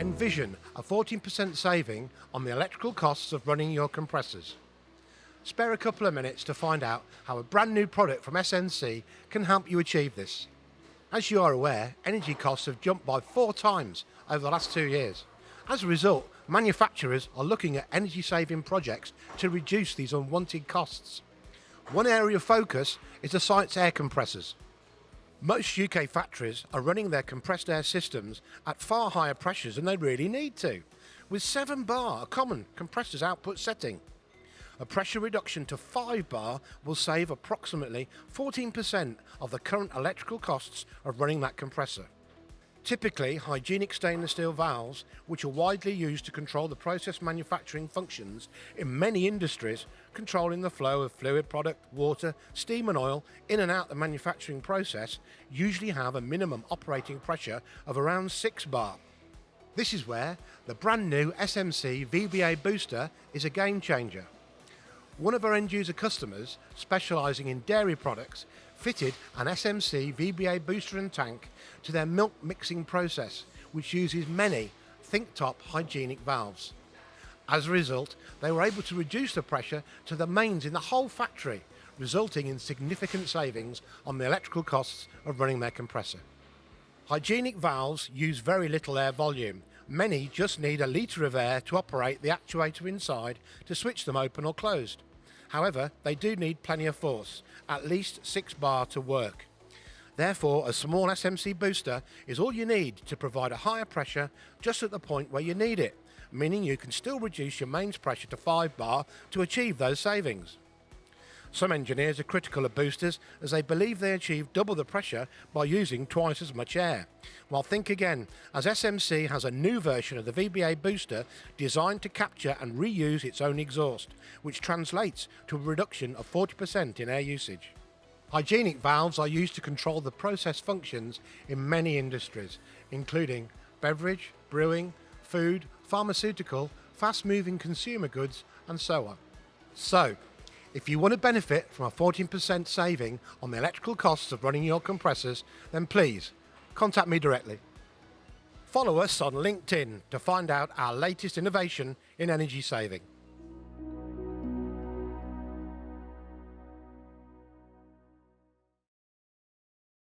envision a 14% saving on the electrical costs of running your compressors. Spare a couple of minutes to find out how a brand new product from SMC can help you achieve this. As you are aware, energy costs have jumped by 4 times over the last 2 years. As a result, manufacturers are looking at energy saving projects to reduce these unwanted costs. One area of focus is the site's air compressors. Most UK factories are running their compressed air systems at far higher pressures than they really need to, with 7 bar a common compressor's output setting. A pressure reduction to 5 bar will save approximately 14% of the current electrical costs of running that compressor. Typically, hygienic stainless steel valves, which are widely used to control the process manufacturing functions in many industries, controlling the flow of fluid product, water, steam and oil in and out the manufacturing process, usually have a minimum operating pressure of around 6 bar. This is where the brand new SMC VBA Booster is a game changer. One of our end user customers, specialising in dairy products, fitted an SMC VBA booster and tank to their milk mixing process, which uses many think-top hygienic valves. As a result, they were able to reduce the pressure to the mains in the whole factory, resulting in significant savings on the electrical costs of running their compressor. Hygienic valves use very little air volume. Many just need a litre of air to operate the actuator inside to switch them open or closed. However, they do need plenty of force, at least 6 bar to work. Therefore, a small SMC booster is all you need to provide a higher pressure just at the point where you need it, meaning you can still reduce your mains pressure to 5 bar to achieve those savings. Some engineers are critical of boosters as they believe they achieve double the pressure by using twice as much air. Well, think again, as SMC has a new version of the VBA booster designed to capture and reuse its own exhaust, which translates to a reduction of 40% in air usage. Hygienic valves are used to control the process functions in many industries, including beverage, brewing, food, pharmaceutical, fast-moving consumer goods, and so on. So, if you want to benefit from a 14% saving on the electrical costs of running your compressors, then please contact me directly. Follow us on LinkedIn to find out our latest innovation in energy saving.